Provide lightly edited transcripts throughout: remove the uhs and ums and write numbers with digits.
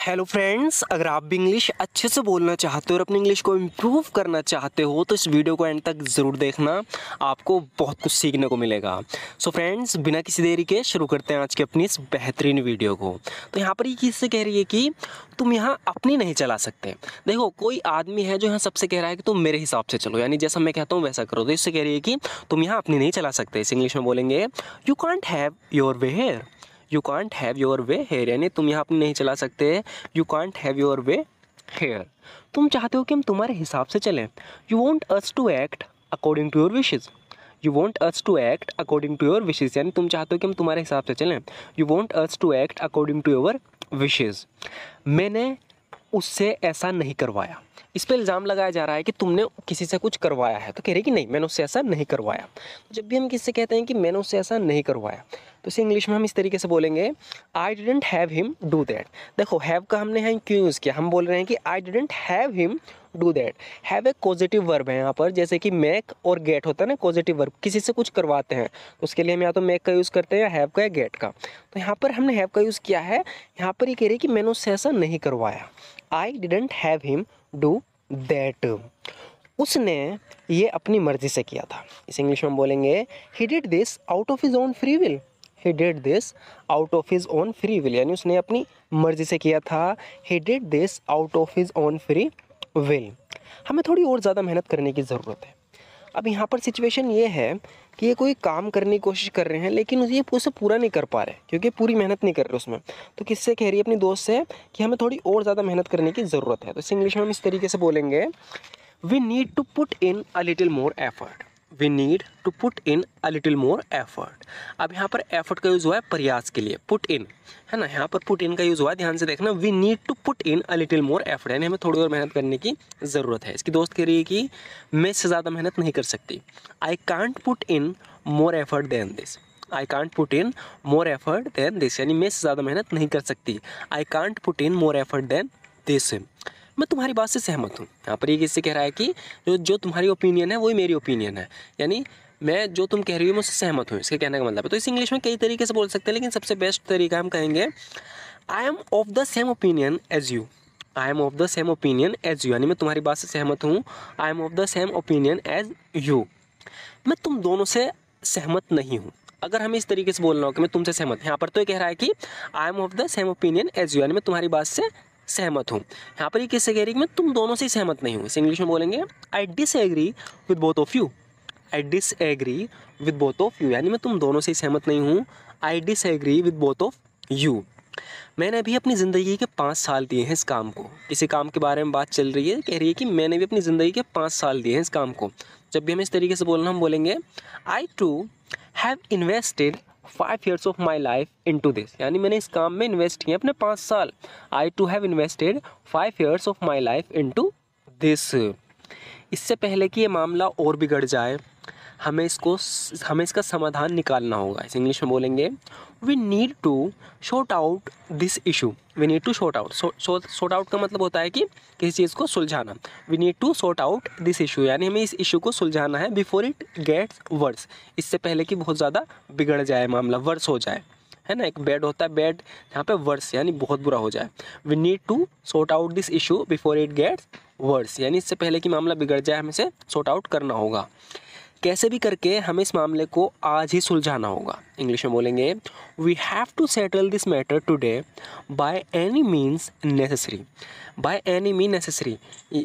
Hello friends, अगर आप भी इंग्लिश अच्छे से बोलना चाहते हो और अपनी इंग्लिश को इम्प्रूव करना चाहते हो तो इस वीडियो को एंड तक ज़रूर देखना, आपको बहुत कुछ सीखने को मिलेगा। सो फ्रेंड्स, बिना किसी देरी के शुरू करते हैं आज की अपनी इस बेहतरीन वीडियो को। तो यहाँ पर ये किससे कह रही है कि तुम यहाँ अपनी नहीं चला सकते। देखो, कोई आदमी है जो यहाँ सबसे कह रहा है कि तुम मेरे हिसाब से चलो, यानी जैसा मैं कहता हूँ वैसा करो। तो इससे कह रही है कि तुम यहाँ अपनी नहीं चला सकते। इस इंग्लिश में बोलेंगे you can't have your way here. You can't have your way here, यानी तुम यहाँ अपनी नहीं चला सकते। You can't have your way here. तुम चाहते हो कि हम तुम्हारे हिसाब से चलें। You want us to act according to your wishes. You want us to act according to your wishes, यानी तुम चाहते हो कि हम तुम्हारे हिसाब से चलें। You want us to act according to your wishes. मैंने उससे ऐसा नहीं करवाया। इस पर इल्ज़ाम लगाया जा रहा है कि तुमने किसी से कुछ करवाया है, तो कह रही कि नहीं, मैंने उससे ऐसा नहीं करवाया। तो जब भी हम किससे कहते हैं कि मैंने उससे ऐसा नहीं करवाया, तो इसे इंग्लिश में हम इस तरीके से बोलेंगे I didn't have him do that. देखो, हैव का हमने यहाँ क्यों यूज़ किया, हम बोल रहे हैं कि I didn't have him do that. Have एक पॉजिटिव वर्ब है यहाँ पर, जैसे कि मेक और गेट होता है ना पॉजिटिव वर्ब, किसी से कुछ करवाते हैं तो उसके लिए हम या तो मेक का यूज़ करते हैं या हैव का या गेट का। तो यहाँ पर हमने हैव का यूज़ किया है। यहाँ पर ये कह रही है कि मैंने उससे ऐसा नहीं करवाया। I didn't have him do that. उसने ये अपनी मर्जी से किया था। इस इंग्लिश में हम बोलेंगे he did this out of his own free will. He did this out of his own free will, यानी उसने अपनी मर्जी से किया था। He did this out of his own free will. हमें थोड़ी और ज़्यादा मेहनत करने की ज़रूरत है। अब यहाँ पर सिचुएशन ये है कि ये कोई काम करने की कोशिश कर रहे हैं लेकिन ये उसे पूरा नहीं कर पा रहे क्योंकि पूरी मेहनत नहीं कर रहे उसमें। तो किससे कह रही है, अपनी दोस्त से, कि हमें थोड़ी और ज़्यादा मेहनत करने की ज़रूरत है। तो इस इंग्लिश में हम इस तरीके से बोलेंगे we need to put in a little more effort. We need to put in a little more effort. अब यहाँ पर एफर्ट का यूज़ हुआ है प्रयास के लिए, पुट इन है ना, यहाँ पर पुट इन का यूज़ हुआ है, ध्यान से देखना। We need to put in a little more effort, यानी हमें थोड़ी और मेहनत करने की ज़रूरत है। इसकी दोस्त कह रही है कि मैं इससे ज़्यादा मेहनत नहीं कर सकती। I can't put in more effort than this. I can't put in more effort than this, यानी मैं इससे ज़्यादा मेहनत नहीं कर सकती। I can't put in more effort than this. मैं तुम्हारी बात से सहमत हूँ। यहाँ पर ये किससे कह रहा है कि जो तुम्हारी ओपिनियन है वही मेरी ओपिनियन है, यानी मैं जो तुम कह रही हो मैं उससे सहमत हूँ, इसके कहने का मतलब है। तो इस इंग्लिश में कई तरीके से बोल सकते हैं, लेकिन सबसे बेस्ट तरीका हम कहेंगे I am of the same opinion as you. I am of the same opinion as you, यानी मैं तुम्हारी बात से सहमत हूँ। I am of the same opinion as you. मैं तुम दोनों से सहमत नहीं हूँ। अगर हमें इस तरीके से बोलना हो कि मैं तुमसे सहमत, यहाँ पर तो ये कह रहा है कि I am of the same opinion as you, यानी मैं तुम्हारी बात से सहमत हूँ। यहाँ पर ये किससे कह रही है कि मैं तुम दोनों से सहमत नहीं हूँ। इस इंग्लिश में बोलेंगे I disagree with both of you. I disagree with both of you, यानी मैं तुम दोनों से सहमत नहीं हूँ। I disagree with both of you. मैंने भी अपनी ज़िंदगी के 5 साल दिए हैं इस काम को। किसी काम के बारे में बात चल रही है, कह रही है कि मैंने भी अपनी ज़िंदगी के 5 साल दिए हैं इस काम को। जब भी हमें इस तरीके से बोलना, हम बोलेंगे I to have invested 5 years of my life in to this, यानी मैंने इस काम में इन्वेस्ट किए अपने 5 साल। I to have invested 5 years of my life in to this. इससे पहले कि ये मामला और बिगड़ जाए, हमें इसका समाधान निकालना होगा। इस इंग्लिश में बोलेंगे we need to sort out this issue. We need to sort out. Sort out का मतलब होता है कि किसी चीज़ को सुलझाना। We need to sort out this issue, यानी हमें इस इशू को सुलझाना है बिफोर इट गेट्स वर्स, इससे पहले कि बहुत ज़्यादा बिगड़ जाए मामला, वर्स हो जाए, है ना। एक बैड होता है, बैड यहाँ पे वर्स, यानी बहुत बुरा हो जाए। We need to sort out this issue before it gets worse, यानी इससे पहले कि मामला बिगड़ जाए हमें इसे सॉर्ट आउट करना होगा। कैसे भी करके हमें इस मामले को आज ही सुलझाना होगा। इंग्लिश में बोलेंगे we have to settle this matter today by any means necessary. By any mean necessary,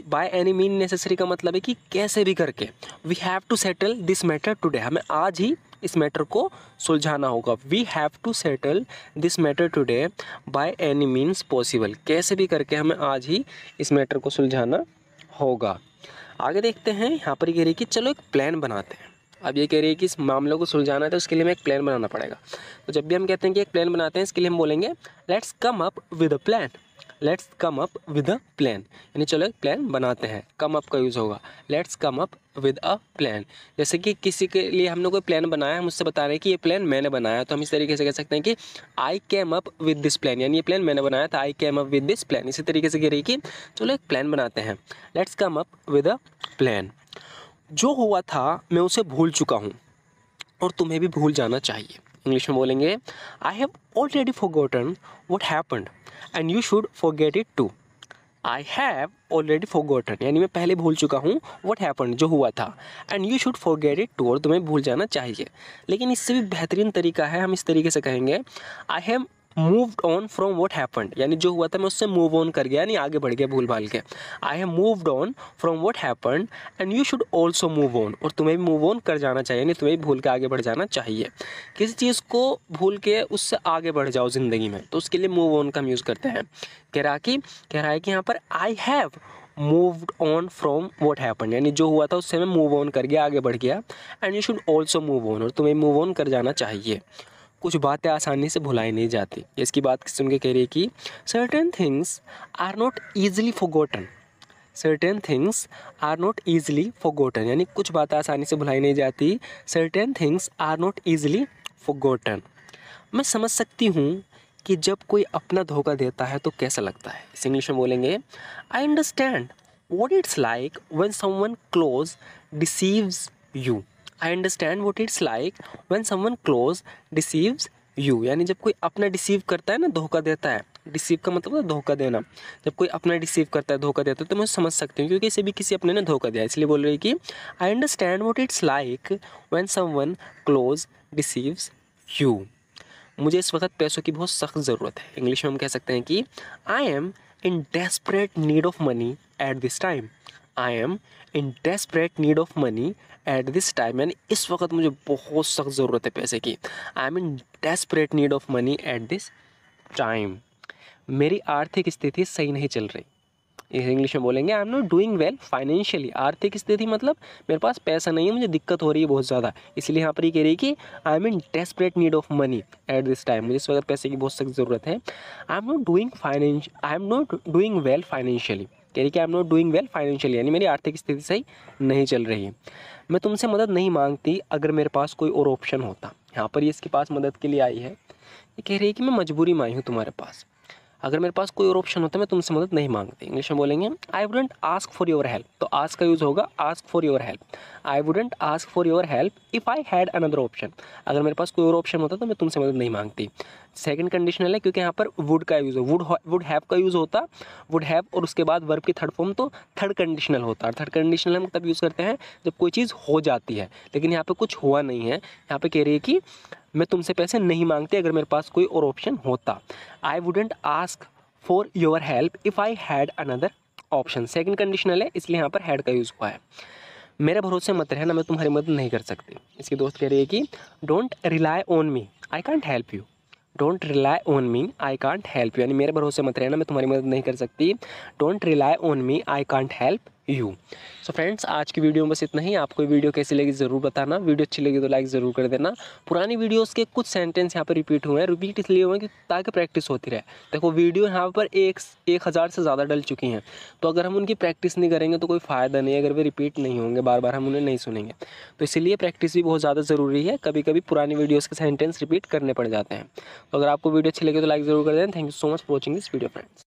by any mean necessary का मतलब है कि कैसे भी करके। We have to settle this matter today, हमें आज ही इस मैटर को सुलझाना होगा। We have to settle this matter today by any means possible, कैसे भी करके हमें आज ही इस मैटर को सुलझाना होगा। आगे देखते हैं। यहाँ पर ये कह रही है कि चलो एक प्लान बनाते हैं। अब ये कह रही है कि इस मामले को सुलझाना है तो उसके लिए हमें एक प्लान बनाना पड़ेगा। तो जब भी हम कहते हैं कि एक प्लान बनाते हैं, इसके लिए हम बोलेंगे let's come up with a plan. Let's come up with a plan, यानी चलो एक प्लान बनाते हैं। कम अप का यूज़ होगा, let's come up with a plan. जैसे कि किसी के लिए हमने कोई प्लान बनाया, हम उससे बता रहे हैं कि ये प्लान मैंने बनाया, तो हम इस तरीके से कह सकते हैं कि I came up with this plan, यानी ये प्लान मैंने बनाया था। I came up with this plan. इसी तरीके से कह रही है कि चलो एक प्लान बनाते हैं, let's come up with a plan. जो हुआ था मैं उसे भूल चुका हूँ और तुम्हें भी भूल जाना चाहिए। इंग्लिश में बोलेंगे I have already forgotten what happened and you should forget it too. I have already forgotten यानी मैं पहले भूल चुका हूँ, व्हाट हैपेंड जो हुआ था, and you should forget it too और तुम्हें भूल जाना चाहिए। लेकिन इससे भी बेहतरीन तरीका है, हम इस तरीके से कहेंगे I have moved on from what happened यानी जो हुआ था मैं उससे मूव ऑन कर गया यानी आगे बढ़ गया भूल भाल के। I have moved on from what happened and you should also move on और तुम्हें भी मूव ऑन कर जाना चाहिए यानी तुम्हें भी भूल के आगे बढ़ जाना चाहिए। किसी चीज़ को भूल के उससे आगे बढ़ जाओ ज़िंदगी में तो उसके लिए मूव ऑन का हम यूज़ करते हैं। कह रहा है कि यहाँ पर I have moved on from what happened यानी जो हुआ था उससे मैं मूव ऑन कर गया आगे बढ़ गया, and you should also move on और तुम्हें मूव ऑन कर जाना चाहिए। कुछ बातें आसानी से भुलाई नहीं जाती। इसकी बात सुन के कह रही है कि certain things are not easily forgotten. Certain things are not easily forgotten यानी कुछ बातें आसानी से भुलाई नहीं जाती। Certain things are not easily forgotten. मैं समझ सकती हूँ कि जब कोई अपना धोखा देता है तो कैसा लगता है। इस इंग्लिश में बोलेंगे I understand what it's like when someone close deceives you. I understand what it's like when someone close deceives you यानी जब कोई अपना डिसीव करता है ना, धोखा देता है। डिसीव का मतलब है धोखा देना। जब कोई अपना डिसीव करता है, धोखा देता है तो मैं समझ सकती हूँ क्योंकि इसे भी किसी अपने ने धोखा दिया, इसलिए बोल रही है कि I understand what it's like when someone close deceives you. मुझे इस वक्त पैसों की बहुत सख्त ज़रूरत है। इंग्लिश में हम कह सकते हैं कि I M in desperate need of money at this time. I am in desperate need of money at this time यानी इस वक्त मुझे बहुत सख्त ज़रूरत है पैसे की। I am in desperate need of money at this time. मेरी आर्थिक स्थिति सही नहीं चल रही। इंग्लिश में बोलेंगे I am not doing well financially. आर्थिक स्थिति मतलब मेरे पास पैसा नहीं है, मुझे दिक्कत हो रही है बहुत ज़्यादा, इसलिए यहाँ पर ये कह रही है कि I M in desperate need of money at this time. मुझे इस वक्त पैसे की बहुत सख्त ज़रूरत है। I am not doing well financially. कह रही कि I am not doing well financially यानी मेरी आर्थिक स्थिति सही नहीं चल रही है। मैं तुमसे मदद नहीं मांगती अगर मेरे पास कोई और ऑप्शन होता। यहाँ पर ये इसके पास मदद के लिए आई है। ये कह रही है कि मैं मजबूरी में आई हूँ तुम्हारे पास, अगर मेरे पास कोई और ऑप्शन होता मैं तुमसे मदद नहीं मांगती। इंग्लिश में बोलेंगे I wouldn't ask for your help. तो आस्क का यूज़ होगा ask for your help. I wouldn't ask for your help if I had another option. अगर मेरे पास कोई और ऑप्शन होता तो मैं तुमसे मदद नहीं मांगती। सेकंड कंडीशनल है क्योंकि यहाँ पर वुड का यूज़ हो, वुड हैव का यूज़ होता, वुड हैव और उसके बाद वर्ब की थर्ड फॉर्म तो थर्ड कंडीशनल होता है। थर्ड कंडीशनल हम तब यूज़ करते हैं जब कोई चीज़ हो जाती है, लेकिन यहाँ पर कुछ हुआ नहीं है। यहाँ पर कह रही है कि मैं तुमसे पैसे नहीं मांगती अगर मेरे पास कोई और ऑप्शन होता। I wouldn't ask for your help if I had another option. Second conditional है इसलिए यहाँ पर हैड का यूज़ हुआ है। मेरे भरोसे मत रहना, मैं तुम्हारी मदद नहीं कर सकती। इसकी दोस्त कह रही है कि don't rely on me I can't help you. Don't rely on me I can't help you यानी मेरे भरोसे मत रहना, मैं तुम्हारी मदद नहीं कर सकती। Don't rely on me I can't help you. So friends, आज की वीडियो में बस इतना ही। आपको वीडियो कैसी लगी ज़रूर बताना। वीडियो अच्छी लगी तो लाइक ज़रूर कर देना। पुरानी वीडियोस के कुछ सेंटेंस यहाँ पर रिपीट हुए हैं। रिपीट इसलिए हुए कि ताकि प्रैक्टिस होती रहे। देखो वीडियो यहाँ पर 1000 से ज़्यादा डल चुकी हैं, तो अगर हम उनकी प्रैक्टिस नहीं करेंगे तो कोई फ़ायदा नहीं है। अगर वे रिपीट नहीं होंगे, बार बार हम उन्हें नहीं सुनेंगे, तो इसलिए प्रैक्टिस भी बहुत ज़्यादा ज़रूरी है। कभी कभी पुरानी वीडियोज़ के सेंटेंस रिपीट करने पड़ जाते हैं। तो अगर आपको वीडियो अच्छी लगी तो लाइक ज़रूर कर देना। Thank you so much for watching this video friends.